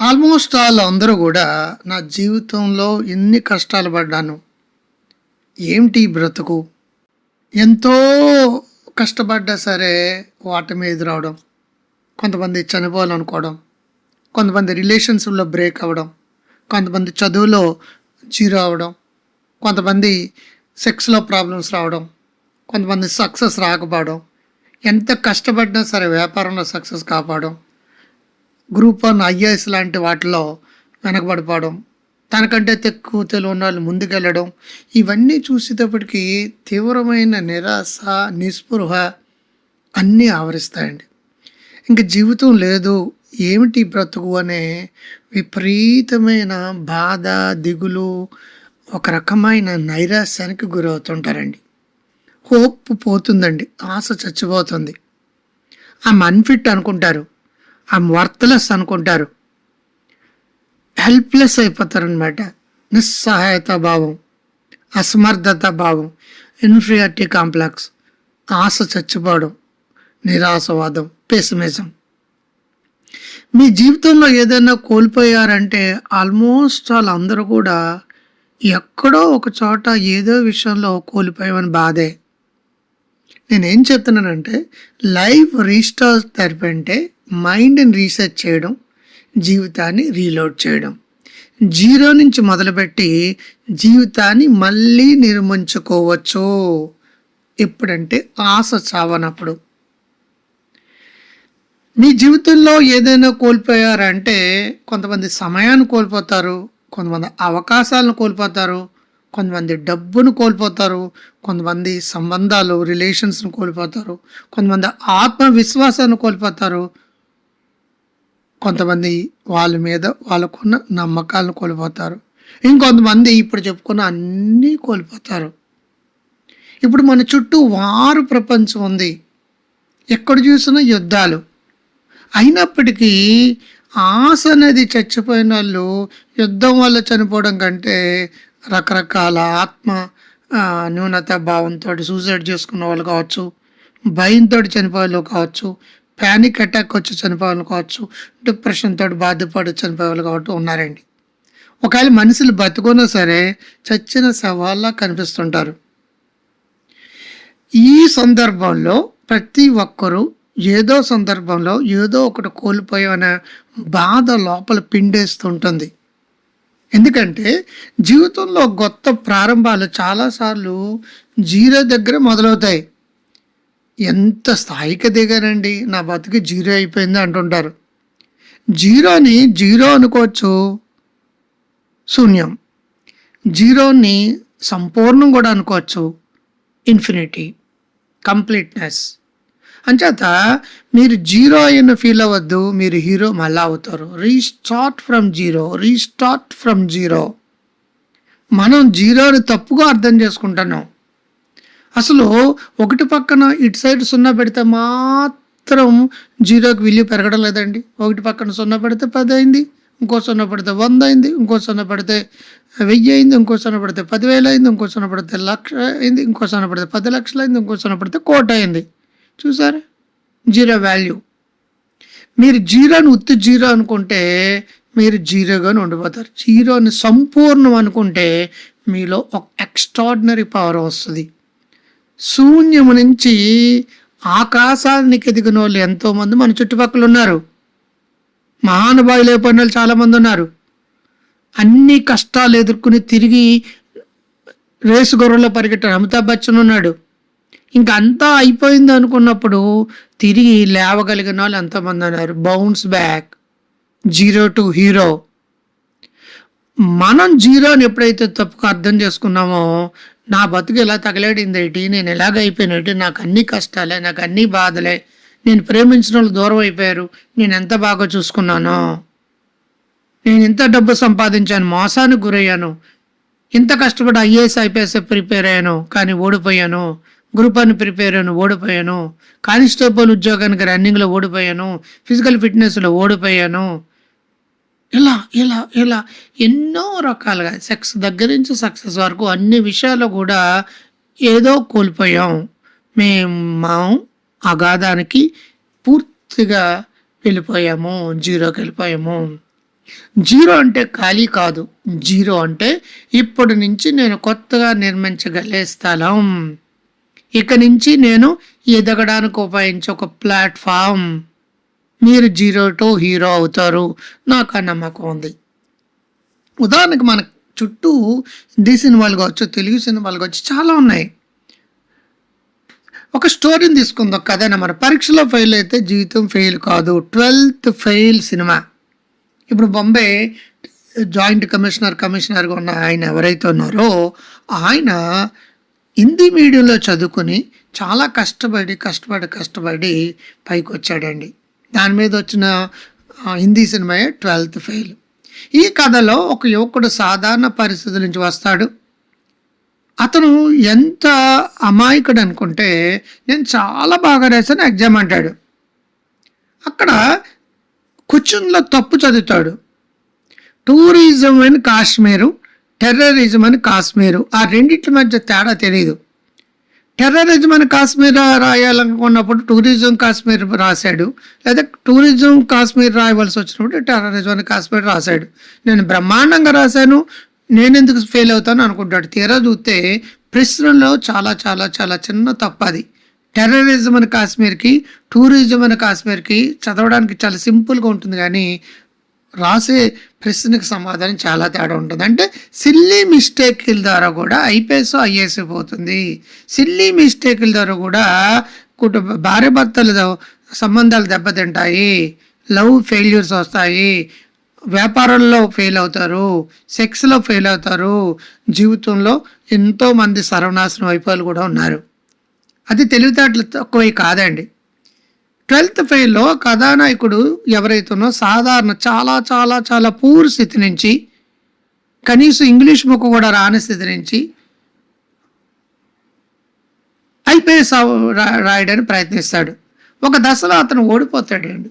Almost all అందరూ కూడా నా జీవితంలో ఎన్ని కష్టాలు పడ్డాను, ఏమిటి ఈ బ్రతుకు, ఎంతో కష్టపడ్డా సరే వాటి మీద రావడం, కొంతమంది చనిపోవాలనుకోవడం, కొంతమంది రిలేషన్స్లో బ్రేక్ అవ్వడం, కొంతమంది చదువులో జీరో అవ్వడం, కొంతమంది సెక్స్లో ప్రాబ్లమ్స్ రావడం, కొంతమంది సక్సెస్ రాకపోవడం, ఎంత కష్టపడినా సరే వ్యాపారంలో సక్సెస్ కాపాడడం, గ్రూప్ వన్ ఐఏఎస్ లాంటి వాటిలో వెనకబడిపోవడం, తనకంటే తక్కువ తెలివి ఉన్న వాళ్ళు ముందుకెళ్ళడం, ఇవన్నీ చూసేటప్పటికి తీవ్రమైన నిరాశ, నిస్పృహ అన్నీ ఆవరిస్తాయండి. ఇంక జీవితం లేదు, ఏమిటి బ్రతుకు అనే విపరీతమైన బాధ, దిగులు, ఒక రకమైన నైరాశ్యానికి గురవుతుంటారండి. హోప్ పోతుందండి, ఆశ చచ్చిపోతుంది. ఆమె అన్ఫిట్ అనుకుంటారు, ఆమె వర్త్లెస్ అనుకుంటారు, హెల్ప్లెస్ అయిపోతారనమాట. నిస్సహాయత భావం, అసమర్థత భావం, ఇన్ఫీరియారిటీ కాంప్లెక్స్, ఆశ చచ్చిపోవడం, నిరాశవాదం, పెసిమిజం. మీ జీవితంలో ఏదైనా కోల్పోయారంటే ఆల్మోస్ట్ వాళ్ళందరూ కూడా ఎక్కడో ఒక చోట ఏదో విషయంలో కోల్పోయామని బాధే. నేనేం చెప్తున్నానంటే, లైఫ్ రీస్టార్ట్ థెరపీ అంటే మైండ్ని రీసెట్ చేయడం, జీవితాన్ని రీలోడ్ చేయడం. జీరో నుంచి మొదలుపెట్టి జీవితాన్ని మళ్ళీ నిర్మించుకోవచ్చు. ఎప్పుడంటే ఆశ చావనప్పుడు. మీ జీవితంలో ఏదైనా కోల్పోయారంటే కొంతమంది సమయాన్ని కోల్పోతారు, కొంతమంది అవకాశాలను కోల్పోతారు, కొంతమంది డబ్బును కోల్పోతారు, కొంతమంది సంబంధాలు, రిలేషన్స్ను కోల్పోతారు, కొంతమంది ఆత్మవిశ్వాసాన్ని కోల్పోతారు, కొంతమంది వాళ్ళ మీద వాళ్ళకున్న నమ్మకాలను కోల్పోతారు, ఇంకొంతమంది ఇప్పుడు చెప్పుకున్న అన్నీ కోల్పోతారు. ఇప్పుడు మన చుట్టూ వారు ప్రపంచం ఉంది, ఎక్కడ చూసినా యుద్ధాలు. అయినప్పటికీ ఆశ అనేది చచ్చిపోయిన వాళ్ళు యుద్ధం వల్ల చనిపోవడం కంటే రకరకాల ఆత్మ న్యూనత భావంతో సూసైడ్ చేసుకున్న వాళ్ళు కావచ్చు, భయంతో చనిపోయే కావచ్చు, ప్యానిక్ అటాక్ వచ్చి చనిపోవాలి కావచ్చు, డిప్రెషన్తో బాధపడి చనిపోయేవాళ్ళు కాబట్టి ఉన్నారండి. ఒకవేళ మనుషులు బతుకున్నా సరే చచ్చిన సవాళ్ళ కనిపిస్తుంటారు. ఈ సందర్భంలో ప్రతి ఒక్కరూ ఏదో సందర్భంలో ఏదో ఒకటి కోల్పోయామనే బాధ లోపల పిండేస్తుంటుంది. ఎందుకంటే జీవితంలో కొత్త ప్రారంభాలు చాలాసార్లు జీరో దగ్గర మొదలవుతాయి. ఎంత స్థాయికి దిగానండి, నా బతుకు జీరో అయిపోయింది అంటుంటారు. జీరోని జీరో అనుకోవచ్చు, శూన్యం. జీరోని సంపూర్ణం కూడా అనుకోవచ్చు, ఇన్ఫినిటీ, కంప్లీట్నెస్. అంచేత మీరు జీరో అయిన ఫీల్ అవ్వద్దు, మీరు హీరో మళ్ళా అవుతారు. Restart from zero, restart from zero. మనం జీరోని తప్పుగా అర్థం చేసుకుంటున్నాం. అసలు ఒకటి పక్కన ఇటు సైడ్ సున్నా పెడితే మాత్రం జీరోకి విలువ పెరగడం లేదండి. ఒకటి పక్కన సున్నా పెడితే 10 అయింది, ఇంకో సున్నా పెడితే 100 అయింది, ఇంకో సున్నా పెడితే 1000 అయింది, ఇంకో సున్నా పెడితే 10,000 అయింది, ఇంకో సున్నా పెడితే 1,00,000 అయింది, ఇంకో సున్నా పెడితే 10 లక్షలు అయింది, ఇంకో సున్నా పెడితే 1,00,00,000 అయింది. చూసారా జీరో వాల్యూ. మీరు జీరోని ఉత్తి జీరో అనుకుంటే మీరు జీరోగానే ఉండిపోతారు. జీరోని సంపూర్ణం అనుకుంటే మీలో ఒక ఎక్స్ట్రాడినరీ పవర్ వస్తుంది. శూన్యము నుంచి ఆకాశానికి ఎదిగిన వాళ్ళు ఎంతోమంది మన చుట్టుపక్కల ఉన్నారు. మహానుభావులు అయిపోయిన వాళ్ళు చాలామంది ఉన్నారు. అన్ని కష్టాలు ఎదుర్కొని తిరిగి రేసు గొర్రెలో పరిగెట్టారు అమితాబ్ బచ్చన్ ఉన్నాడు. ఇంకా అంతా అయిపోయింది అనుకున్నప్పుడు తిరిగి లేవగలిగిన వాళ్ళు ఎంతోమంది ఉన్నారు. Bounce back, zero to hero. మనం జీరోని ఎప్పుడైతే తప్పుగా అర్థం చేసుకున్నామో, నా బతుకు ఎలా తగలేడింది ఏంటి, నేను ఎలాగ అయిపోయినట్టు, నాకు అన్ని కష్టాలే, నాకు అన్ని బాధలే, నేను ప్రేమించిన వాళ్ళు దూరం అయిపోయారు, నేను ఎంత బాగా చూసుకున్నానో, నేను ఎంత డబ్బు సంపాదించాను, మోసానికి గురయ్యాను, ఎంత కష్టపడి ఐఏఎస్ ఐపీఎస్ ప్రిపేర్ అయ్యాను కానీ ఓడిపోయాను, గ్రూప్ అని ప్రిపేర్ అయ్యాను ఓడిపోయాను, కానిస్టేబుల్ ఉద్యోగానికి రన్నింగ్లో ఓడిపోయాను, ఫిజికల్ ఫిట్నెస్లో ఓడిపోయాను, ఇలా ఇలా ఇలా ఎన్నో రకాలుగా సెక్స్ దగ్గర నుంచి సక్సెస్ వరకు అన్ని విషయాల్లో కూడా ఏదో కోల్పోయాం. మేము అగాధానికి పూర్తిగా వెళ్ళిపోయాము, జీరోకి వెళ్ళిపోయాము. జీరో అంటే ఖాళీ కాదు. జీరో అంటే ఇప్పటి నుంచి నేను కొత్తగా నిర్మించగలిగే స్థలం. ఇక నుంచి నేను ఎదగడానికి ఉపయోగించే ఒక ప్లాట్ఫామ్. మీరు జీరో టు హీరో అవుతారు. నాకు ఆ నమ్మకం ఉంది. ఉదాహరణకు మన చుట్టూ హిందీ సినిమాలు కావచ్చు, తెలుగు సినిమాలు కావచ్చు, చాలా ఉన్నాయి. ఒక స్టోరీని తీసుకుందాం, కథ మన పరీక్షలో ఫెయిల్ అయితే జీవితం ఫెయిల్ కాదు. 12th fail cinema. ఇప్పుడు బొంబే జాయింట్ కమిషనర్గా ఉన్న ఆయన ఎవరైతే ఉన్నారో ఆయన హిందీ మీడియంలో చదువుకుని చాలా కష్టపడి పైకి వచ్చాడండి. దాని మీద వచ్చిన హిందీ సినిమా 12th ఫెయిల్. ఈ కథలో ఒక యువకుడు సాధారణ పరిస్థితుల నుంచి వస్తాడు. అతను ఎంత అమాయకుడు అనుకుంటే, నేను చాలా బాగా రాశాను ఎగ్జామ్ అంటాడు. అక్కడ క్వశ్చన్లో తప్పు చదువుతాడు. టూరిజం అని కాశ్మీరు, టెర్రరిజం అని కాశ్మీరు, ఆ రెండింటి మధ్య తేడా తెలియదు. టెర్రరిజం అని కాశ్మీర్ రాయాలనుకున్నప్పుడు టూరిజం కాశ్మీర్ రాశాడు, లేదా టూరిజం కాశ్మీర్ రాయవలసి వచ్చినప్పుడు టెర్రరిజం అని కాశ్మీర్ రాశాడు. నేను బ్రహ్మాండంగా రాశాను, నేను ఎందుకు ఫెయిల్ అవుతాను అనుకుంటాడు. తీరా చూస్తే ప్రశ్నలో చాలా చాలా చాలా చిన్న తప్పది. టెర్రరిజం అని కాశ్మీర్కి, టూరిజం అని కాశ్మీర్కి చదవడానికి చాలా సింపుల్గా ఉంటుంది, కానీ రాసే ప్రశ్నకి సమాధానం చాలా తేడా ఉంటుంది. అంటే సిల్లీ మిస్టేక్ల ద్వారా కూడా ఐఏఎస్ పోతుంది. సిల్లీ మిస్టేక్ల ద్వారా కూడా భార్య భర్తల సంబంధాలు దెబ్బతింటాయి, లవ్ ఫెయిల్యూర్స్ వస్తాయి, వ్యాపారంలో ఫెయిల్ అవుతారు, సెక్స్లో ఫెయిల్ అవుతారు, జీవితంలో ఎంతోమంది సర్వనాశనం అయిపోయాలు కూడా ఉన్నారు. అది తెలివితేటలు తక్కువే కాదండి. 12th ఫెయిల్లో కథానాయకుడు ఎవరైతేనో సాధారణ చాలా చాలా చాలా పూర్ స్థితి నుంచి, కనీసం ఇంగ్లీష్ బుక్ కూడా రాని స్థితి నుంచి ఐపీఎస్ రాయడానికి ప్రయత్నిస్తాడు. ఒక దశలో అతను ఓడిపోతాడండి.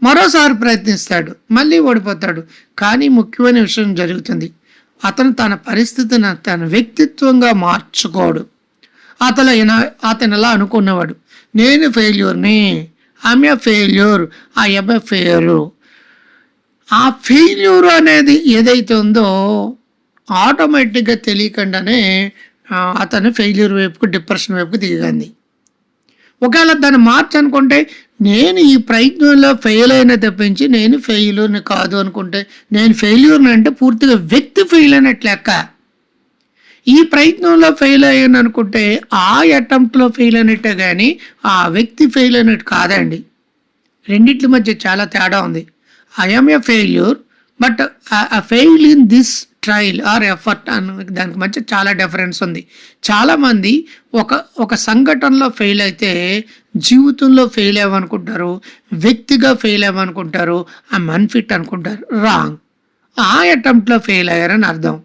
మరోసారి ప్రయత్నిస్తాడు, మళ్ళీ ఓడిపోతాడు. కానీ ముఖ్యమైన విషయం జరుగుతుంది. అతను తన పరిస్థితిని తన వ్యక్తిత్వంగా మార్చుకోడు. అతను ఎలా అనుకున్నవాడు, నేను ఫెయిల్యూర్ని, I'm a failure, I'm a failure. ఆ ఫెయిల్యూర్ అనేది ఏదైతే ఉందో ఆటోమేటిక్గా తెలియకుండానే అతను ఫెయిల్యూర్ వైపుకు, డిప్రెషన్ వైపుకు దిగింది. ఒకవేళ దాన్ని మార్చనుకుంటే, నేను ఈ ప్రయత్నంలో ఫెయిల్ అయిన తప్పించి నేను ఫెయిల్యూర్ని కాదు అనుకుంటే, నేను ఫెయిల్యూర్ని అంటే పూర్తిగా వ్యక్తి ఫెయిల్ అయినట్లు లెక్క. ఈ ప్రయత్నంలో ఫెయిల్ అయ్యాను అనుకుంటే ఆ అటెంప్ట్లో ఫెయిల్ అయినట్టే, కానీ ఆ వ్యక్తి ఫెయిల్ అయినట్టు కాదండి. రెండిట్ల మధ్య చాలా తేడా ఉంది. I'm a failure but fail in this trial or effort అన్న దానికి మధ్య చాలా డిఫరెన్స్ ఉంది. చాలామంది ఒక సంఘటనలో ఫెయిల్ అయితే జీవితంలో ఫెయిల్ అవ్వనుకుంటారు, వ్యక్తిగా ఫెయిల్ అవ్వనుకుంటారు, అన్ఫిట్ అనుకుంటారు. రాంగ్. ఆ అటెంప్ట్లో ఫెయిల్ అయ్యారని అర్థం.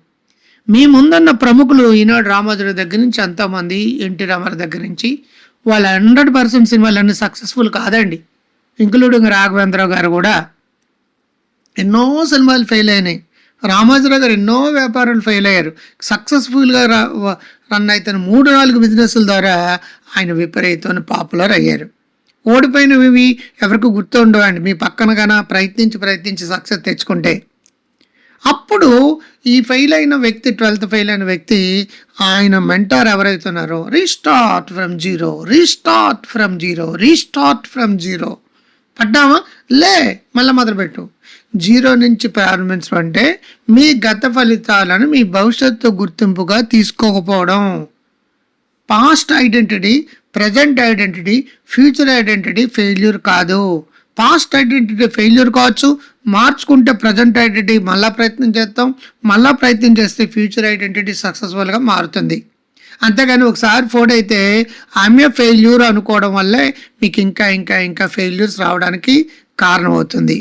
మీ ముందున్న ప్రముఖులు ఈనాడు రామోజీ దగ్గర నుంచి ఎంతోమంది, ఎన్టీ రామారావు దగ్గర నుంచి, వాళ్ళ 100% సినిమాలన్నీ సక్సెస్ఫుల్ కాదండి. ఇంక్లూడింగ్ రాఘవేంద్రరావు గారు కూడా ఎన్నో సినిమాలు ఫెయిల్ అయినాయి. రామోజీరావు గారు ఎన్నో వ్యాపారాలు ఫెయిల్ అయ్యారు. సక్సెస్ఫుల్గా రన్ అవుతున్న 3-4 బిజినెస్ల ద్వారా ఆయన విపరీతమైన పాపులర్ అయ్యారు. ఓడిపోయినవి ఎవరికి గుర్తు ఉండవండి. మీ పక్కన కన్నా ప్రయత్నించి సక్సెస్ తెచ్చుకుంటే. అప్పుడు ఈ ఫెయిల్ అయిన వ్యక్తి, 12th ఫెయిల్ అయిన వ్యక్తి, ఆయన మెంటార్ ఎవరైతున్నారో, రీస్టార్ట్ ఫ్రమ్ జీరో. పడ్డామా? మళ్ళీ మొదలుపెట్టు. జీరో నుంచి ప్రారంభించడం అంటే మీ గత ఫలితాలను మీ భవిష్యత్తు గుర్తింపుగా తీసుకోకపోవడం. Past identity, present identity, future identity failure కాదు. పాస్ట్ ఐడెంటిటీ ఫెయిల్యూర్ కావచ్చు, మార్చుకుంటే ప్రజెంట్ ఐడెంటిటీ మళ్ళీ ప్రయత్నం చేస్తాం, మళ్ళీ ప్రయత్నం చేస్తే ఫ్యూచర్ ఐడెంటిటీ సక్సెస్ఫుల్గా మారుతుంది. అంతేగాని ఒకసారి ఫోడ్ అయితే ఆమె ఫెయిల్యూర్ అనుకోవడం వల్లే మీకు ఇంకా ఫెయిల్యూర్స్ రావడానికి కారణమవుతుంది.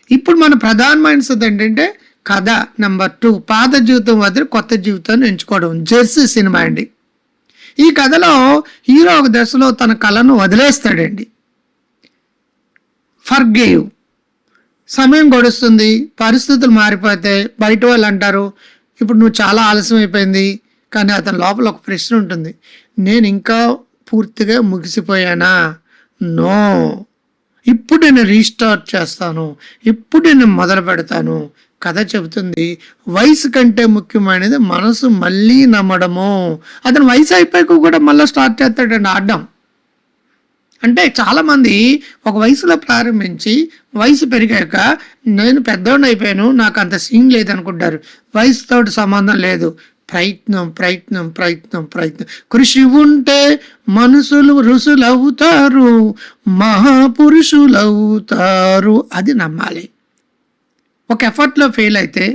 ఇప్పుడు మన ప్రధానమైనది ఏంటంటే కథ నెంబర్ 2, పాత జీవితం వదిలి కొత్త జీవితాన్ని ఎంచుకోవడం. జెర్సీ సినిమా అండి. ఈ కథలో హీరో ఒక దశలో తన కళను వదిలేస్తాడండి. ఫర్గివ్. సమయం గడుస్తుంది, పరిస్థితులు మారిపోతాయి, బయట వాళ్ళు అంటారు ఇప్పుడు నువ్వు చాలా ఆలస్యం అయిపోయింది. కానీ అతని లోపల ఒక ప్రశ్న ఉంటుంది, నేను ఇంకా పూర్తిగా ముగిసిపోయానా? నో. ఇప్పుడు నేను రీస్టార్ట్ చేస్తాను, ఇప్పుడు నేను మొదలు పెడతాను. కథ చెబుతుంది వయసు కంటే ముఖ్యమైనది మనసు మళ్ళీ నమ్మడము. అతను వయసు అయిపోయాక కూడా మళ్ళీ స్టార్ట్ చేస్తాడండి ఆడడం. అంటే చాలామంది ఒక వయసులో ప్రారంభించి వయసు పెరిగాక నేను పెద్దోడిని అయిపోయాను, నాకు అంత సీన్ లేదనుకుంటారు. వయసుతో సంబంధం లేదు. ప్రయత్నం ప్రయత్నం ప్రయత్నం ప్రయత్నం. కృషి ఉంటే మనుషులు ఋషులవుతారు, మహాపురుషులవుతారు. అది నమ్మాలి. ఒక ఎఫర్ట్లో ఫెయిల్ అయితే,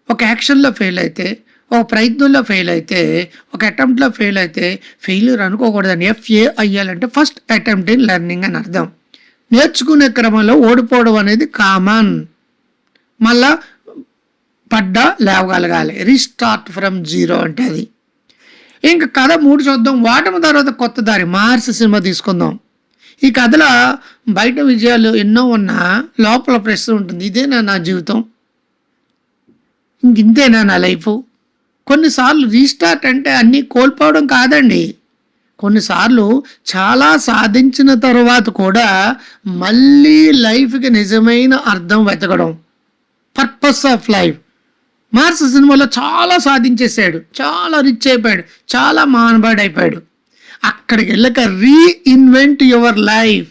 ఒక యాక్షన్లో ఫెయిల్ అయితే, ఒక ప్రయత్నంలో ఫెయిల్ అయితే, ఒక అటెంప్ట్లో ఫెయిల్ అయితే ఫెయిల్యూర్ అనుకోకూడదని. FAIL అంటే ఫస్ట్ అటెంప్ట్ ఇన్ లెర్నింగ్ అని అర్థం. నేర్చుకునే క్రమంలో ఓడిపోవడం అనేది కామన్. మళ్ళా పడ్డా లేవగలగాలి. రీస్టార్ట్ ఫ్రమ్ జీరో అంటే అది. ఇంకా కథ 3 చూద్దాం. వాటమి తర్వాత కొత్త దారి. మార్స్ సినిమా తీసుకుందాం. ఈ కథలో బయట విజయాలు ఎన్నో ఉన్నా లోపల ప్రశ్న ఉంటుంది, ఇదేనా నా జీవితం, ఇంతేనా నా లైఫ్. కొన్నిసార్లు రీస్టార్ట్ అంటే అన్నీ కోల్పోవడం కాదండి. కొన్నిసార్లు చాలా సాధించిన తర్వాత కూడా మళ్ళీ లైఫ్కి నిజమైన అర్థం వెతకడం. Purpose of life. మార్స్ సినిమాలో చాలా సాధించేశాడు, చాలా రిచ్ అయిపోయాడు, చాలా మానవాడు అయిపోయాడు. అక్కడికి వెళ్ళక రీఇన్వెంట్ యువర్ లైఫ్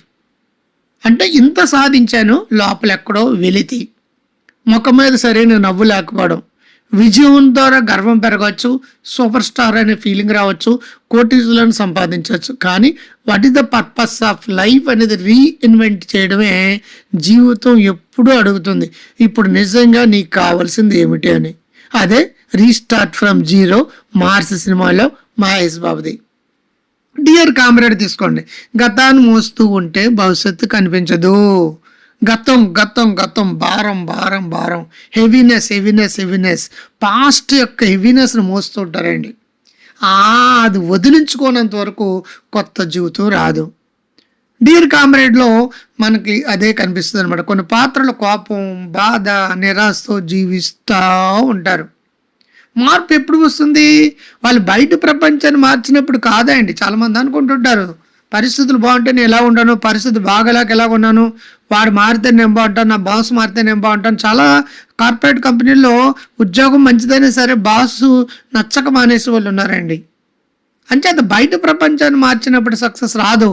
అంటే ఇంత సాధించాను, లోపల ఎక్కడో వెలితి, ముఖం మీద సరైన నవ్వు లేకపోవడం. విజయం ద్వారా గర్వం పెరగవచ్చు, సూపర్ స్టార్ అనే ఫీలింగ్ రావచ్చు, కోటీసులను సంపాదించవచ్చు. కానీ what is the purpose of life అనేది రీఇన్వెంట్ చేయడమే జీవితం ఎప్పుడూ అడుగుతుంది. ఇప్పుడు నిజంగా నీకు కావాల్సింది ఏమిటి అని. అదే రీస్టార్ట్ ఫ్రమ్ జీరో మార్స్ సినిమాలో మహేష్ బాబుది. డియర్ కామ్రేడ్ తీసుకోండి. గతాన్ని మోస్తూ ఉంటే భవిష్యత్తు కనిపించదు. గతం గతం గతం, భారం భారం భారం, హెవీనెస్ హెవీనెస్ హెవీనెస్, పాస్ట్ యొక్క హెవీనెస్ని మోస్తూ ఉంటారండి. అది వదిలించుకోనంత వరకు కొత్త జీవితం రాదు. డియర్ కామ్రేడ్లో మనకి అదే కనిపిస్తుంది అనమాట. కొన్ని పాత్రలు కోపం, బాధ, నిరాశతో జీవిస్తూ ఉంటారు. మార్పు ఎప్పుడు వస్తుంది? వాళ్ళు బయట ప్రపంచాన్ని మార్చినప్పుడు కాదండి. చాలామంది అనుకుంటుంటారు పరిస్థితులు బాగుంటే నేను ఎలా ఉన్నాను, పరిస్థితి బాగలేక ఎలా ఉన్నాను, వాడు మారితే నేను బాగుంటాను, నా బాస్ మారితే నేను బాగుంటాను. చాలా కార్పొరేట్ కంపెనీల్లో ఉద్యోగం మంచిదైనా సరే బాసు నచ్చక మానేసే వాళ్ళు ఉన్నారండి. అంచేత బయట ప్రపంచాన్ని మార్చినప్పుడు సక్సెస్ రాదు,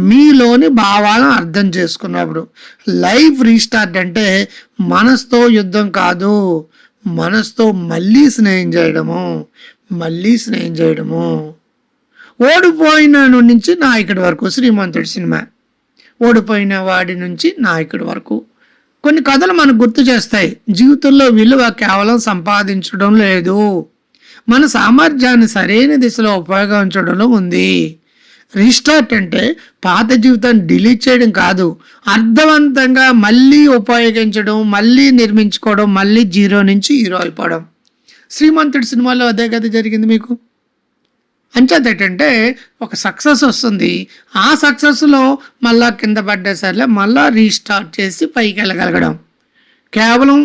మీలోని భావాలను అర్థం చేసుకున్నప్పుడు. లైఫ్ రీస్టార్ట్ అంటే మనసుతో యుద్ధం కాదు, మనసుతో మళ్ళీ స్నేహం చేయడము, మళ్ళీ స్నేహం చేయడము. ఓడిపోయిన నుంచి నాయకుడి వరకు శ్రీమంతుడి సినిమా. ఓడిపోయిన వాడి నుంచి నాయకుడి వరకు కొన్ని కథలు మనకు గుర్తు చేస్తాయి. జీవితంలో విలువ కేవలం సంపాదించడం లేదు, మన సామర్థ్యాన్ని సరైన దిశలో ఉపయోగించడంలో ఉంది. రీస్టార్ట్ అంటే పాత జీవితాన్ని డిలీట్ చేయడం కాదు, అర్థవంతంగా మళ్ళీ ఉపయోగించడం, మళ్ళీ నిర్మించుకోవడం, మళ్ళీ జీరో నుంచి హీరో అయిపోవడం. శ్రీమంతుడి సినిమాలో అదే కదా జరిగింది మీకు. అంచేత ఏంటంటే ఒక సక్సెస్ వస్తుంది, ఆ సక్సెస్లో మళ్ళా కింద పడ్డా సరే మళ్ళా రీస్టార్ట్ చేసి పైకి వెళ్ళగలగడం. కేవలం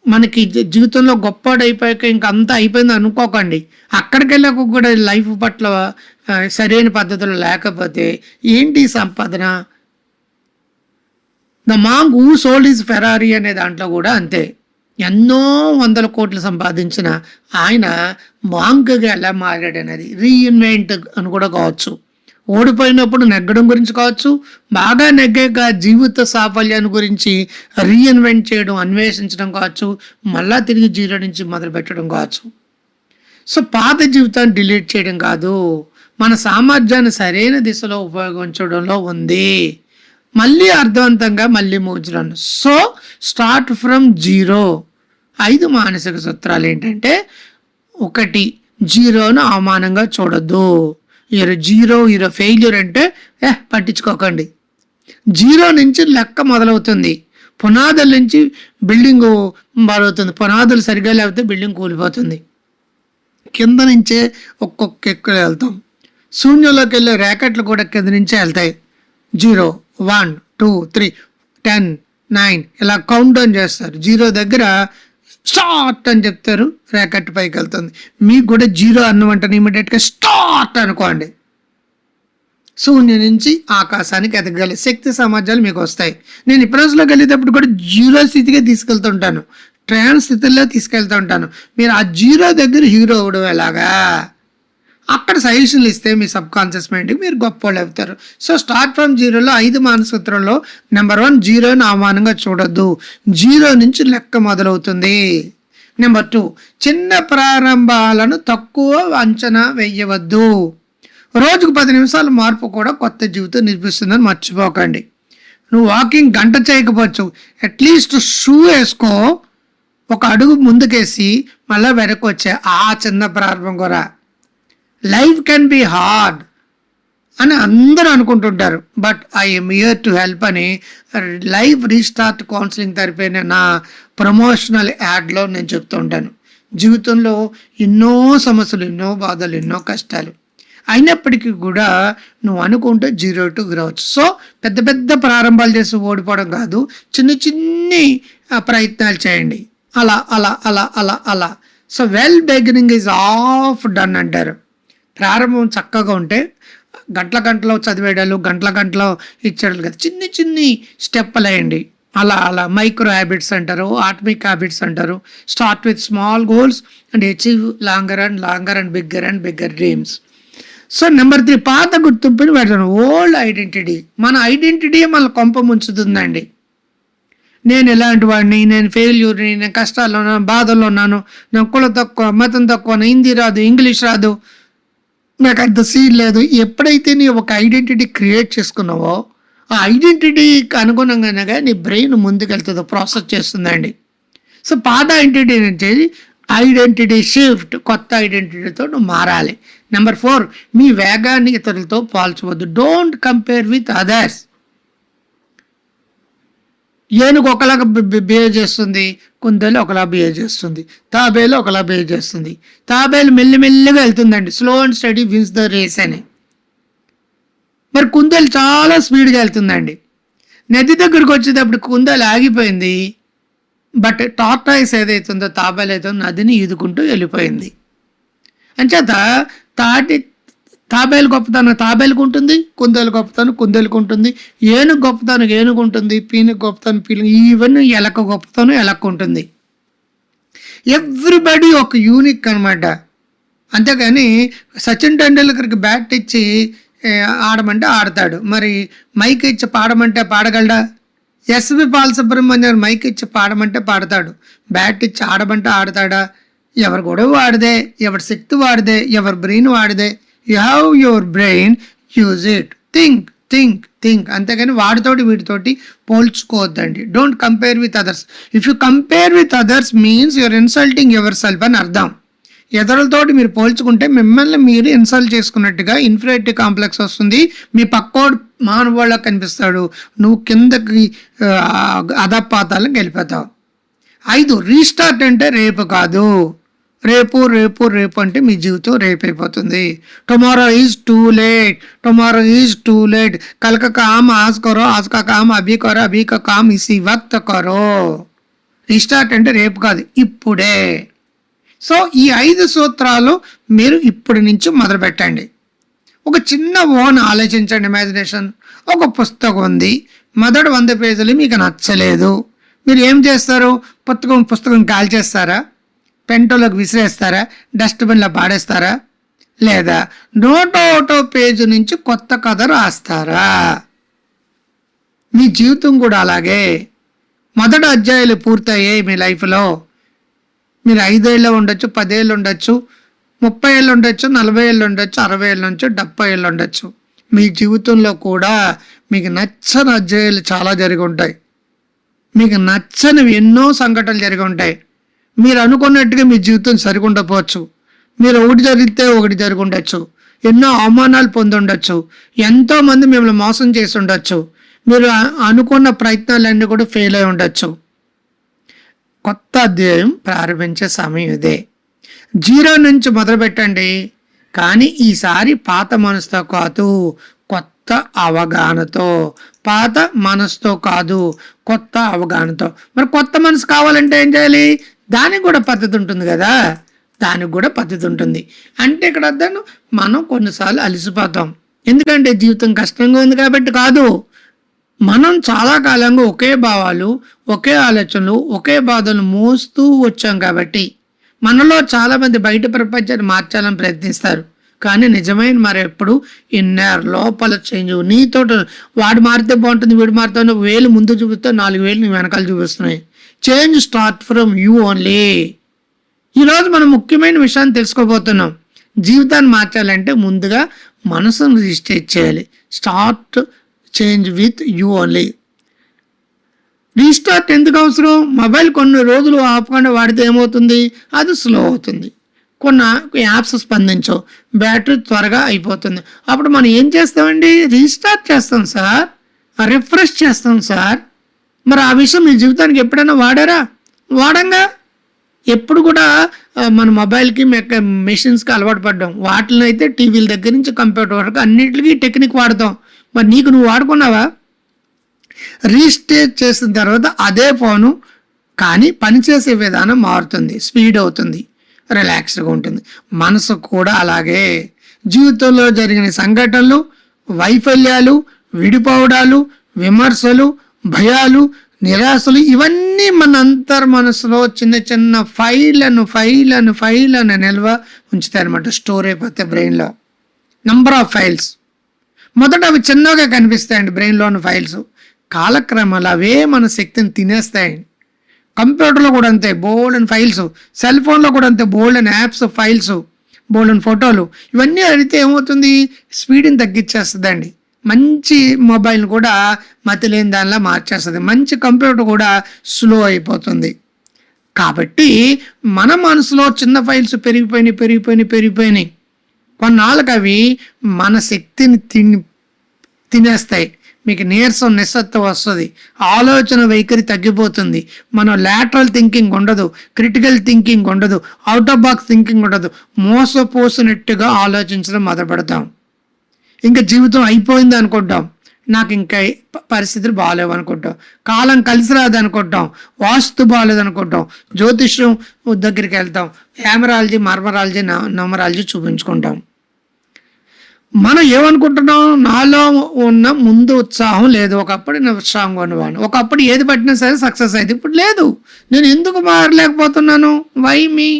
మనకి జీవితంలో గొప్పవాడు అయిపోయాక ఇంక అంతా అయిపోయింది అనుకోకండి. అక్కడికి వెళ్ళాక కూడా లైఫ్ పట్ల సరైన పద్ధతులు లేకపోతే ఏంటి సంపాదన. The monk who sold his Ferrari అనే దాంట్లో కూడా అంతే. ఎన్నో 100 కోట్లు సంపాదించిన ఆయన మాంగ్గా ఎలా మారాడనేది రీఇన్వెంట్ అని కూడా కావచ్చు. ఓడిపోయినప్పుడు నెగ్గడం గురించి కావచ్చు, బాగా నెగ్గాక జీవిత సాఫల్యాన్ని గురించి రీఇన్వెంట్ చేయడం, అన్వేషించడం కావచ్చు, మళ్ళా తిరిగి జీరో నుంచి మొదలు పెట్టడం కావచ్చు. సో పాత జీవితాన్ని డిలీట్ చేయడం కాదు, మన సామర్థ్యాన్ని సరైన దిశలో ఉపయోగించడంలో ఉంది. మళ్ళీ అర్థవంతంగా మళ్ళీ మూర్చడం. So start from zero. 5 మానసిక సూత్రాలు ఏంటంటే, 1 జీరోను అవమానంగా చూడొద్దు. జీరో ఫెయిల్యూర్ అంటే పట్టించుకోకండి. జీరో నుంచి లెక్క మొదలవుతుంది, పునాదుల నుంచి బిల్డింగు మొదలవుతుంది. పునాదులు సరిగా లేకపోతే బిల్డింగ్ కూలిపోతుంది. కింద నుంచే ఒక్కొక్క ఎక్కడ వెళ్తాం. శూన్యంలోకి వెళ్ళే ర్యాకెట్లు కూడా కింద నుంచే వెళ్తాయి. 0, 1, 2, 3, 10, 9 ఇలా కౌంట్ డౌన్ చేస్తారు. జీరో దగ్గర స్టార్ట్ అని చెప్తారు, ర్యాకెట్ పైకి వెళ్తుంది. మీకు కూడా జీరో అన్నమంటే ఇమీడియట్గా స్టార్ట్ అనుకోండి. శూన్యం నుంచి ఆకాశానికి ఎదగగల శక్తి సామర్థ్యాలు మీకు వస్తాయి. నేను ఇప్రాన్స్లోకి వెళ్ళేటప్పుడు కూడా జీరో స్థితిగా తీసుకెళ్తుంటాను, ట్రాన్స్ స్థితిలో తీసుకెళ్తూ ఉంటాను. మీరు ఆ జీరో దగ్గర హీరో అవ్వడం ఎలాగా, అక్కడ సజెషన్లు ఇస్తే మీ సబ్ కాన్షియస్ మైండ్కి మీరు గొప్ప వాళ్ళు అవుతారు. సో స్టార్ట్ ఫ్రమ్ జీరోలో 5 మానసూత్రంలో నెంబర్ 1, జీరోని అవమానంగా చూడొద్దు. జీరో నుంచి లెక్క మొదలవుతుంది. నెంబర్ 2, చిన్న ప్రారంభాలను తక్కువ అంచనా వేయవద్దు. రోజుకు 10 నిమిషాల మార్పు కూడా కొత్త జీవితం నిర్మిస్తుందని మర్చిపోకండి. నువ్వు వాకింగ్ గంట చేయకపోవచ్చు, అట్లీస్ట్ షూ వేసుకో, ఒక అడుగు ముందుకేసి మళ్ళీ వెనక్కి వచ్చే ఆ చిన్న ప్రారంభం కూడా. లైఫ్ కెన్ బి హార్డ్ అని అందరూ అనుకుంటుంటారు, but I'm here to help అని లైఫ్ రీస్టార్ట్ కౌన్సిలింగ్ తరఫే నా ప్రమోషనల్ యాడ్లో నేను చెప్తూ ఉంటాను. జీవితంలో ఎన్నో సమస్యలు, ఎన్నో బాధలు, ఎన్నో కష్టాలు అయినప్పటికీ కూడా నువ్వు అనుకుంటే 0 to గ్రోవచ్చు. సో పెద్ద పెద్ద ప్రారంభాలు చేసి ఓడిపోవడం కాదు, చిన్న చిన్ని ప్రయత్నాలు చేయండి. అలా అలా అలా అలా అలా. So well beginning is of done అంటారు. ప్రారంభం చక్కగా ఉంటే గంటల గంటలో చదివేయడాలు, గంటల గంటలో ఇచ్చేయడాలు కదా, చిన్ని చిన్ని స్టెప్పులు వేయండి. అలా అలా మైక్రో హ్యాబిట్స్ అంటారు, ఆటమిక్ హ్యాబిట్స్ అంటారు. Start with small goals and achieve longer and bigger dreams. So number 3, పాత గుర్తింపుని పెడతాను. ఓల్డ్ ఐడెంటిటీ, మన ఐడెంటిటీ మన కొంప ముంచుతుందండి. నేను ఎలాంటి వాడిని, నేను ఫెయిల్యూర్ని, నేను కష్టాల్లో ఉన్నాను, బాధల్లో ఉన్నాను, నాకు కులం తక్కువ, మతం తక్కువ, హిందీ రాదు, ఇంగ్లీష్ రాదు, నాకు అంత సీన్ లేదు. ఎప్పుడైతే నీ ఒక ఐడెంటిటీ క్రియేట్ చేసుకున్నావో ఆ ఐడెంటిటీకి అనుగుణంగానే నీ బ్రెయిన్ ముందుకెళ్తుందో ప్రాసెస్ చేస్తుందండి. సో పాత ఐడెంటిటీ నుంచి ఐడెంటిటీ షిఫ్ట్, కొత్త ఐడెంటిటీతో నువ్వు మారాలి. నెంబర్ 4, మీ వేగాన్ని ఇతరులతో పోల్చవద్దు. Don't compare with others. ఏనుగు ఒకలాగా బిహేవ్ చేస్తుంది, కుందేలు ఒకలా బిహేవ్ చేస్తుంది, తాబేలు ఒకలా బిహేవ్ చేస్తుంది. తాబేలు మెల్లిమెల్లిగా వెళ్తుందండి, slow and steady wins the race అని. మరి కుందేలు చాలా స్పీడ్గా వెళ్తుందండి. నది దగ్గరికి వచ్చేటప్పుడు కుందేలు ఆగిపోయింది, బట్ టార్టాయిస్ ఏదైతుందో, తాబేలు అయితే నదిని ఈదుకుంటూ వెళ్ళిపోయింది. అంచేత తాబేలు గొప్పతనం తాబేలుకు ఉంటుంది, కుందేలు గొప్పతనం కుందేలుకు ఉంటుంది, ఏనుగు గొప్పతనం ఏనుగు ఉంటుంది, పీనుగు గొప్పతనం పీనుగు, ఈవెన్ ఎలక గొప్పతనం ఎలక ఉంటుంది. ఎవ్రీబడి ఒక యూనిక్ అనమాట. అంతేగాని సచిన్ టెండూల్కర్కి బ్యాట్ ఇచ్చి ఆడమంటే ఆడతాడు, మరి మైక్ ఇచ్చి పాడమంటే పాడగలడా? ఎస్వి బాలసుబ్రహ్మణ్యం మైక్ ఇచ్చి పాడమంటే పాడతాడు, బ్యాట్ ఇచ్చి ఆడమంటే ఆడతాడా? ఎవరి గొడవ వాడిదే, ఎవరి శక్తి వాడిదే, ఎవరి బ్రెయిన్ వాడిదే. You have your brain, use it, think. అంతేగాని వాడితోటి వీటితోటి పోల్చుకోవద్దండి. Don't compare with others. If you compare with others means you're insulting yourself అని అర్థం. ఇతరులతోటి మీరు పోల్చుకుంటే మిమ్మల్ని మీరు ఇన్సల్ట్ చేసుకున్నట్టుగా ఇన్ఫీరియారిటీ కాంప్లెక్స్ వస్తుంది. మీ పక్కోడు మానవాళ్ళకి కనిపిస్తాడు, నువ్వు కిందకి అధపాతాలకు వెళ్ళిపోతావు. 5, రీస్టార్ట్ అంటే రేపు కాదు. రేపు అంటే మీ జీవితం రేపు అయిపోతుంది. Tomorrow is too late. కల్ కా కామ్ ఆజ్ కరో, ఆజ్ కా కామ్ అభీ కరో, అభీ కా కామ్ ఇసీ వక్త్ కరో. రీస్టార్ట్ అంటే రేపు కాదు, ఇప్పుడే. సో ఈ 5 సూత్రాలు మీరు ఇప్పటి నుంచి మొదలు పెట్టండి. ఒక చిన్న ఓన్ ఆలోచించండి, ఇమాజినేషన్. ఒక పుస్తకం ఉంది, మొదటి 100 పేజీలు మీకు నచ్చలేదు, మీరు ఏం చేస్తారు? పుస్తకం కాల్ చేస్తారా, పెంటోలోకి విసిరేస్తారా, డస్ట్బిన్లో పాడేస్తారా, లేదా నోటో పేజీ నుంచి కొత్త కథ రాస్తారా? మీ జీవితం కూడా అలాగే. మొదటి అధ్యాయాలు పూర్తయ్యాయి మీ లైఫ్లో. మీరు 5 ఏళ్ళు ఉండొచ్చు, 10 ఏళ్ళు ఉండొచ్చు, 30 ఏళ్ళు ఉండొచ్చు, 40 ఏళ్ళు ఉండొచ్చు, 60 ఏళ్ళు ఉండొచ్చు, 70 ఏళ్ళు ఉండొచ్చు. మీ జీవితంలో కూడా మీకు నచ్చని అధ్యాయాలు చాలా జరిగి ఉంటాయి. మీకు నచ్చనివి ఎన్నో సంఘటనలు జరిగి ఉంటాయి. మీరు అనుకున్నట్టుగా మీ జీవితం సరిగుండకపోవచ్చు. మీరు ఒకటి జరిగితే ఒకటి జరిగి ఉండొచ్చు. ఎన్నో అవమానాలు పొంది ఉండొచ్చు. ఎంతోమంది మిమ్మల్ని మోసం చేసి ఉండొచ్చు. మీరు అనుకున్న ప్రయత్నాలన్నీ కూడా ఫెయిల్ అయి ఉండొచ్చు. కొత్త అధ్యాయం ప్రారంభించే సమయం ఇదే. 0 నుంచి మొదలుపెట్టండి, కానీ ఈసారి పాత మనసుతో కాదు, కొత్త అవగాహనతో. పాత మనసుతో కాదు, కొత్త అవగాహనతో. మరి కొత్త మనసు కావాలంటే ఏం చేయాలి? దానికి కూడా పద్ధతి ఉంటుంది కదా, దానికి కూడా పద్ధతి ఉంటుంది. అంటే ఇక్కడ అర్థం, మనం కొన్నిసార్లు అలసిపోతాం, ఎందుకంటే జీవితం కష్టంగా ఉంది కాబట్టి కాదు. మనం చాలా కాలంగా ఒకే భావాలు, ఒకే ఆలోచనలు, ఒకే బాధలు మోస్తూ వచ్చాం కాబట్టి మనలో చాలామంది బయట ప్రపంచాన్ని మార్చాలని ప్రయత్నిస్తారు. కానీ నిజమైన మరెప్పుడు ఇన్నర్ లోపల చేంజ్ నీతో. వాడు మారితే బాగుంటుంది, వీడు మారుతాను వేలు ముందు చూపిస్తే 4 వేలు నీ వెనకాల చూపిస్తున్నాయి. Change start from you only. ఈరోజు మనం ముఖ్యమైన విషయాన్ని తెలుసుకోబోతున్నాం. జీవితాన్ని మార్చాలంటే ముందుగా మనసును రిజిస్ట్రేట్ చేయాలి. Start change with you only. Restart ఎందుకు అవసరం? మొబైల్ కొన్ని రోజులు ఆపకుండా వాడితే ఏమవుతుంది? అది స్లో అవుతుంది. కొన్ని యాప్స్ స్పందించవు, బ్యాటరీ త్వరగా అయిపోతుంది. అప్పుడు మనం ఏం చేస్తామండి? రీస్టార్ట్ చేస్తాం సార్, రిఫ్రెష్ చేస్తాం సార్. మరి ఆ విషయం మీ జీవితానికి ఎప్పుడైనా వాడారా? వాడంగా. ఎప్పుడు కూడా మన మొబైల్కి మెషిన్స్కి అలవాటు పడ్డాం. వాటిని అయితే టీవీల దగ్గర నుంచి కంప్యూటర్ వరకు అన్నింటికి టెక్నిక్ వాడతాం. మరి నీకు నువ్వు వాడుకున్నావా? రీస్టేట్ చేసిన తర్వాత అదే ఫోను కానీ పనిచేసే విధానం మారుతుంది, స్పీడ్ అవుతుంది, రిలాక్స్డ్గా ఉంటుంది. మనసు కూడా అలాగే. జీవితంలో జరిగిన సంఘటనలు, వైఫల్యాలు, విడిపోవడాలు, విమర్శలు, భయాలు, నిరాశలు ఇవన్నీ మన మనసులో చిన్న చిన్న ఫైళ్ళను నిల్వ ఉంచుతాయి అనమాట. స్టోర్ అయిపోతాయి బ్రెయిన్లో. Number of files. మొదట అవి చిన్నగా కనిపిస్తాయండి బ్రెయిన్లోని ఫైల్స్. కాలక్రమాలు అవే మన శక్తిని తినేస్తాయండి. కంప్యూటర్లో కూడా అంతే, బోల్డ్ అండ్ ఫైల్స్. సెల్ ఫోన్లో కూడా అంతే, బోల్డ్ అండ్ యాప్స్, ఫైల్స్, బోల్డ్ అండ్ ఫోటోలు. ఇవన్నీ అడిగితే ఏమవుతుంది? స్పీడ్ని తగ్గించేస్తుందండి. మంచి మొబైల్ కూడా మతి లేని దానిలా మార్చేస్తుంది. మంచి కంప్యూటర్ కూడా స్లో అయిపోతుంది. కాబట్టి మన మనసులో చిన్న ఫైల్స్ పెరిగిపోయినాయి. కొన్నాళ్ళకి అవి మన శక్తిని తినేస్తాయి. మీకు నీరసం, నిస్సత్వం వస్తుంది, ఆలోచన వైఖరి తగ్గిపోతుంది. మనం లాటరల్ థింకింగ్ ఉండదు, క్రిటికల్ థింకింగ్ ఉండదు, అవుట్ ఆఫ్ బాక్స్ థింకింగ్ ఉండదు. మోసపోసినట్టుగా ఆలోచించడం మొదలుపెడతాం. ఇంకా జీవితం అయిపోయింది అనుకుంటాం. నాకు ఇంకా పరిస్థితులు బాగాలేవు అనుకుంటాం. కాలం కలిసి రాదు అనుకుంటాం. వాస్తు బాగాలేదు అనుకుంటాం. జ్యోతిష్యం దగ్గరికి వెళ్తాం. హ్యామరాలజీ, మర్మరాలజీ, న్యూమరాలజీ చూపించుకుంటాం. మనం ఏమనుకుంటున్నాం? నాలో ఉన్న ముందు ఉత్సాహం లేదు. ఒకప్పుడు నేను ఉత్సాహంగా ఉన్నవాడిని, ఒకప్పుడు ఏది పట్టినా సరే సక్సెస్ అయింది. ఇప్పుడు లేదు. నేను ఎందుకు మారలేకపోతున్నాను? Why me?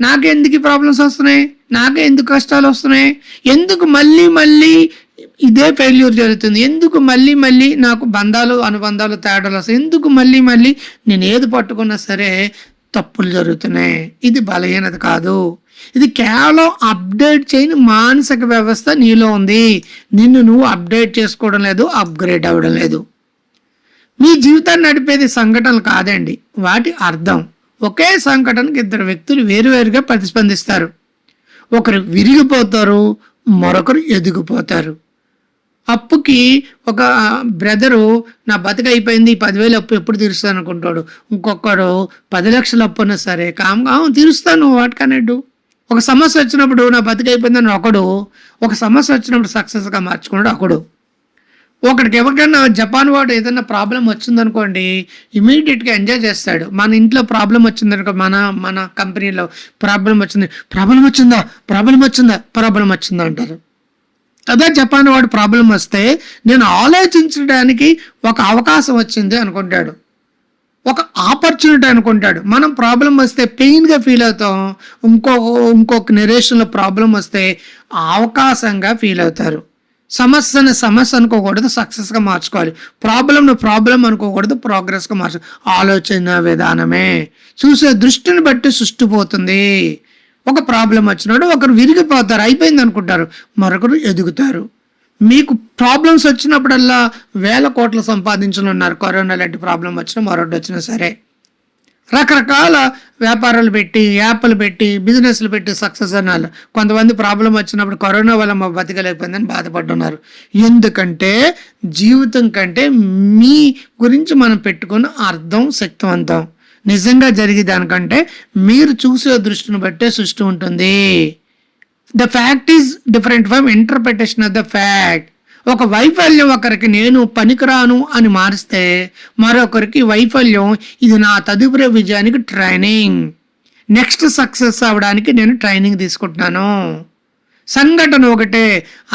నాకే ఎందుకు ప్రాబ్లమ్స్ వస్తున్నాయి? నాకే ఎందుకు కష్టాలు వస్తున్నాయి? ఎందుకు మళ్ళీ ఇదే ఫెయిల్యూర్ జరుగుతుంది? ఎందుకు మళ్ళీ నాకు అనుబంధాలు తేడాలు వస్తాయి? ఎందుకు మళ్ళీ నేను ఏది పట్టుకున్నా సరే తప్పులు జరుగుతున్నాయి? ఇది బలహీనత కాదు. ఇది కేవలం అప్డేట్ చేయని మానసిక వ్యవస్థ నీలో ఉంది. నిన్ను నువ్వు అప్డేట్ చేసుకోవడం లేదు, అప్గ్రేడ్ అవ్వడం లేదు. మీ జీవితాన్ని నడిపేది సంఘటనలు కాదండి, వాటి అర్థం. ఒకే సంఘటనకి 2 వ్యక్తులు వేరువేరుగా ప్రతిస్పందిస్తారు. ఒకరు విరిగిపోతారు, మరొకరు ఎదిగిపోతారు. అప్పుకి ఒక బ్రదరు నా బతుకు అయిపోయింది, 10,000 అప్పు ఎప్పుడు తీరుస్తాను అనుకుంటాడు. ఇంకొకడు 10 లక్షల అప్పు అన్నా సరే కామ్గా తీరుస్తాను, వాటికన్నట్టు. ఒక సమస్య వచ్చినప్పుడు నా బతుకు అయిపోయిందని ఒకడు, ఒక సమస్య వచ్చినప్పుడు సక్సెస్గా మార్చుకున్నాడు ఒకడు. ఒకడికి ఎవరికైనా జపాన్ వాడు ఏదైనా ప్రాబ్లం వచ్చిందనుకోండి, ఇమీడియట్గా ఎంజాయ్ చేస్తాడు. మన ఇంట్లో ప్రాబ్లం వచ్చిందనుకో, మన కంపెనీలో ప్రాబ్లం వచ్చిందా అంటారు. అదే జపాన్ వాడు ప్రాబ్లం వస్తే నేను ఆలోచించడానికి ఒక అవకాశం వచ్చింది అనుకుంటాడు, ఒక ఆపర్చునిటీ అనుకుంటాడు. మనం ప్రాబ్లం వస్తే పెయిన్గా ఫీల్ అవుతాం. ఇంకొక నెరేషన్లో ప్రాబ్లం వస్తే అవకాశంగా ఫీల్ అవుతారు. సమస్య అనుకోకూడదు, సక్సెస్గా మార్చుకోవాలి. ప్రాబ్లం అనుకోకూడదు, ప్రోగ్రెస్గా మార్చుకోవాలి. ఆలోచన విధానమే, చూసే దృష్టిని బట్టి సృష్టి పోతుంది. ఒక ప్రాబ్లం వచ్చినాడు, ఒకరు విరిగిపోతారు, అయిపోయింది అనుకుంటారు, మరొకరు ఎదుగుతారు. మీకు ప్రాబ్లమ్స్ వచ్చినప్పుడల్లా 1,000 కోట్లు సంపాదించనున్నారు. కరోనా లాంటి ప్రాబ్లం వచ్చినా, మరొకటి వచ్చినా సరే రకరకాల వ్యాపారాలు పెట్టి, యాప్లు పెట్టి, బిజినెస్లు పెట్టి సక్సెస్ అన్నారు. కొంతమంది ప్రాబ్లం వచ్చినప్పుడు కరోనా వల్ల మా బతకలేకపోయిందని బాధపడుతున్నారు. ఎందుకంటే జీవితం కంటే మీ గురించి మనం పెట్టుకున్న అర్థం శక్తివంతం. నిజంగా జరిగే దానికంటే మీరు చూసే దృష్టిని బట్టే సృష్టి ఉంటుంది. The fact is different from interpretation of the fact. ఒక వైఫల్యం ఒకరికి నేను పనికిరాను అని మారిస్తే, మరొకరికి వైఫల్యం ఇది నా తదుపరి విజయానికి ట్రైనింగ్, నెక్స్ట్ సక్సెస్ అవ్వడానికి నేను ట్రైనింగ్ తీసుకుంటున్నాను. సంఘటన ఒకటే,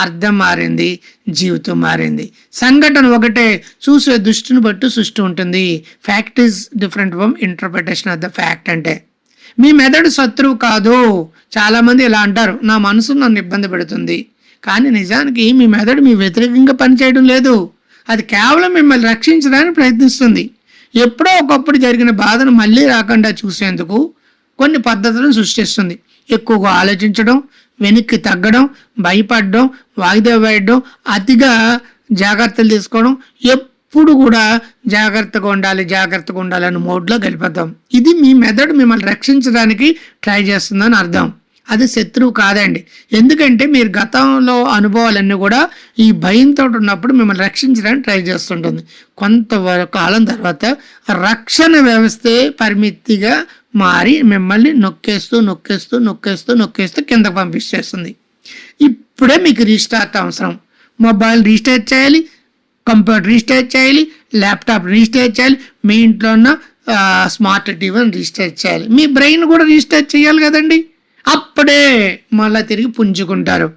అర్థం మారింది, జీవితం మారింది. సంఘటన ఒకటే, చూసే దృష్టిని బట్టి సృష్టి ఉంటుంది. Fact is different from interpretation of the fact. అంటే మీ మెదడు శత్రువు కాదు. చాలామంది ఇలా అంటారు, నా మనసు నన్ను ఇబ్బంది పెడుతుంది. కానీ నిజానికి మీ మెదడు మీ వ్యతిరేకంగా పనిచేయడం లేదు. అది కేవలం మిమ్మల్ని రక్షించడానికి ప్రయత్నిస్తుంది. ఎప్పుడో ఒకప్పుడు జరిగిన బాధను మళ్ళీ రాకుండా చూసేందుకు కొన్ని పద్ధతులను సృష్టిస్తుంది. ఎక్కువగా ఆలోచించడం, వెనక్కి తగ్గడం, భయపడడం, వాయిదా వేయడం, అతిగా జాగ్రత్తలు తీసుకోవడం, ఎప్పుడు కూడా జాగ్రత్తగా ఉండాలి అనే మోడ్లో గడిపేద్దాం. ఇది మీ మెదడు మిమ్మల్ని రక్షించడానికి ట్రై చేస్తుందని అర్థం. అది శత్రువు కాదండి. ఎందుకంటే మీరు గతంలో అనుభవాలన్నీ కూడా ఈ భయంతో ఉన్నప్పుడు మిమ్మల్ని రక్షించడానికి ట్రై చేస్తుంటుంది. కొంతకాలం తర్వాత రక్షణ వ్యవస్థే పరిమితిగా మారి మిమ్మల్ని నొక్కేస్తూ కిందకు పంపించేస్తుంది. ఇప్పుడే మీకు రీస్టార్ట్ అవసరం. మొబైల్ రీస్టార్ట్ చేయాలి, కంప్యూటర్ రీస్టార్ట్ చేయాలి, ల్యాప్టాప్ రీస్టార్ట్ చేయాలి, మీ ఇంట్లో ఉన్న స్మార్ట్ టీవీని రీస్టార్ట్ చేయాలి, మీ బ్రెయిన్ కూడా రీస్టార్ట్ చేయాలి కదండి. అప్పుడే మళ్ళీ తిరిగి పుంజుకుంటారు.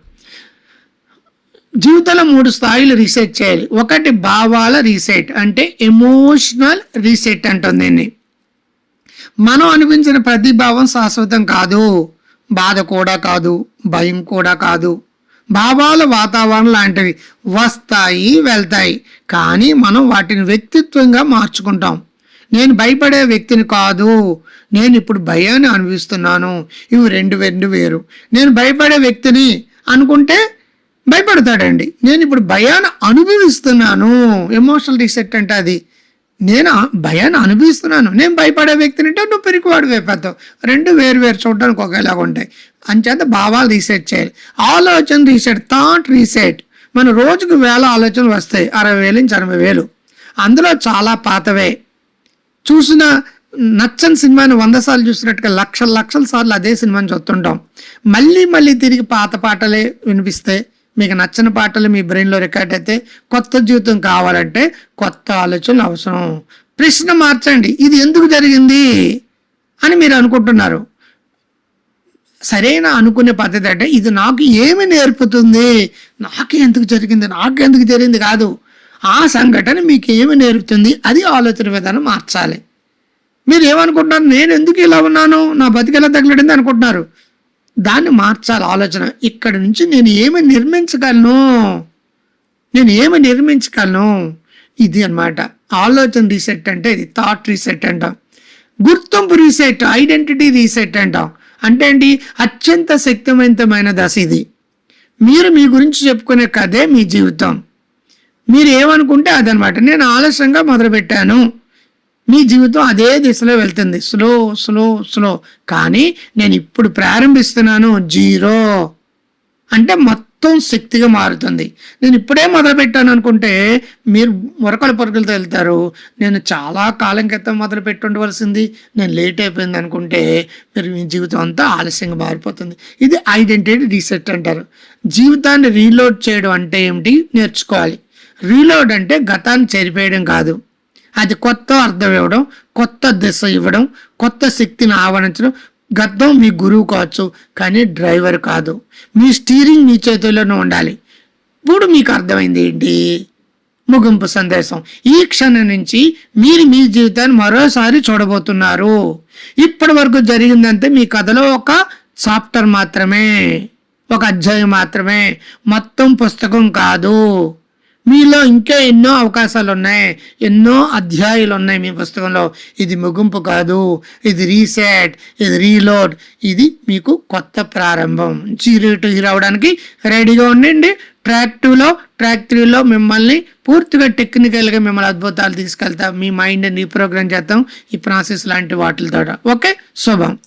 జీవితంలో 3 స్థాయిలు రీసెట్ చేయాలి. ఒకటి భావాల రీసెట్, అంటే ఎమోషనల్ రీసెట్ అంటుంది దీన్ని. మనం అనిపించిన ప్రతి భావం శాశ్వతం కాదు. బాధ కూడా కాదు, భయం కూడా కాదు. భావాల వాతావరణం లాంటివి, వస్తాయి వెళ్తాయి, కానీ మనం వాటిని వ్యక్తిత్వంగా మార్చుకుంటాం. నేను భయపడే వ్యక్తిని కాదు, నేను ఇప్పుడు భయాన్ని అనుభవిస్తున్నాను. ఇవి రెండు వేరు. నేను భయపడే వ్యక్తిని అనుకుంటే భయపడతాడండి. నేను ఇప్పుడు భయాన్ని అనుభవిస్తున్నాను. ఎమోషనల్ రీసెట్ అంటే అది. నేను భయాన్ని అనుభవిస్తున్నాను. నేను భయపడే వ్యక్తిని అంటే నువ్వు పెరిగివాడు అయిపోతావు. రెండు వేరు చూడడానికి ఒకేలాగా ఉంటాయి. అంచేత భావాలు రీసెట్ చేయాలి. ఆలోచన రీసెట్, థాట్ రీసెట్. మన రోజుకు 1000 ఆలోచనలు వస్తాయి, 60,000 నుంచి 80,000. అందులో చాలా పాతవే. చూసిన నచ్చని సినిమాని 100 సార్లు చూసినట్టుగా లక్షల సార్లు అదే సినిమాని చూస్తుంటాం. మళ్ళీ తిరిగి పాత పాటలే వినిపిస్తే, మీకు నచ్చని పాటలు మీ బ్రెయిన్లో రికార్డ్ అయితే, కొత్త జీవితం కావాలంటే కొత్త ఆలోచనలు అవసరం. ప్రశ్న మార్చండి, ఇది ఎందుకు జరిగింది అని మీరు అనుకుంటున్నారు. సరైన అనుకునే పద్ధతి అంటే ఇది నాకు ఏమి నేర్పుతుంది, నాకెందుకు జరిగింది కాదు, ఆ సంఘటన మీకు ఏమి నేర్పుతుంది, అది ఆలోచన విధానం మార్చాలి. మీరు ఏమనుకుంటున్నారు, నేను ఎందుకు ఇలా ఉన్నాను, నా బతికి ఎలా తగిలింది అనుకుంటున్నారు. దాన్ని మార్చాలి ఆలోచన. ఇక్కడి నుంచి నేను ఏమి నిర్మించగలను, ఇది అన్నమాట ఆలోచన రీసెట్ అంటే. ఇది థాట్ రీసెట్ అంటాం. గుర్తింపు రీసెట్, ఐడెంటిటీ రీసెట్ అంటాం. అంటే ఏంటి, అత్యంత శక్తివంతమైన దశ ఇది. మీరు మీ గురించి చెప్పుకునే కథే మీ జీవితం. మీరు ఏమనుకుంటే అదనమాట. నేను ఆలస్యంగా మొదలుపెట్టాను, మీ జీవితం అదే దిశలో వెళ్తుంది, స్లో. కానీ నేను ఇప్పుడు ప్రారంభిస్తున్నాను, 0 అంటే మొత్తం శక్తిగా మారుతుంది. నేను ఇప్పుడే మొదలుపెట్టాను అనుకుంటే మీరు పరుగులతో వెళ్తారు. నేను చాలా కాలం క్రితం మొదలుపెట్టి ఉండవలసింది, నేను లేట్ అయిపోయింది అనుకుంటే మీరు మీ జీవితం అంతా ఆలస్యంగా మారిపోతుంది. ఇది ఐడెంటిటీ రీసెట్ అంటారు. జీవితాన్ని రీలోడ్ చేయడం అంటే ఏమిటి నేర్చుకోవాలి. రీలోడ్ అంటే గతాన్ని చెరిపేయడం కాదు, అది కొత్త అర్థం ఇవ్వడం, కొత్త దిశ ఇవ్వడం, కొత్త శక్తిని ఆవరించడం. గతం మీ గురువు కావచ్చు, కానీ డ్రైవర్ కాదు. మీ స్టీరింగ్ మీ చేతుల్లోనే ఉండాలి. ఇప్పుడు మీకు అర్థమైంది ఏంటి? ముగింపు సందేశం. ఈ క్షణం నుంచి మీరు మీ జీవితాన్ని మరోసారి చూడబోతున్నారు. ఇప్పటి వరకు జరిగిందంటే మీ కథలో ఒక చాప్టర్ మాత్రమే, ఒక అధ్యాయం మాత్రమే, మొత్తం పుస్తకం కాదు. మీలో ఇంకా ఎన్నో అవకాశాలు ఉన్నాయి, ఎన్నో అధ్యాయాలు ఉన్నాయి మీ పుస్తకంలో. ఇది ముగింపు కాదు, ఇది రీసెట్, ఇది రీలోడ్, ఇది మీకు కొత్త ప్రారంభం. 0 to హీరో అవడానికి రెడీగా ఉండండి. ట్రాక్ 2లో, ట్రాక్ 3లో మిమ్మల్ని పూర్తిగా టెక్నికల్గా మిమ్మల్ని అద్భుతాలు తీసుకెళ్తాం. మీ మైండ్ని రీప్రోగ్రామ్ చేస్తాం ఈ ప్రాసెస్ లాంటి వాటితో. ఓకే, శుభం.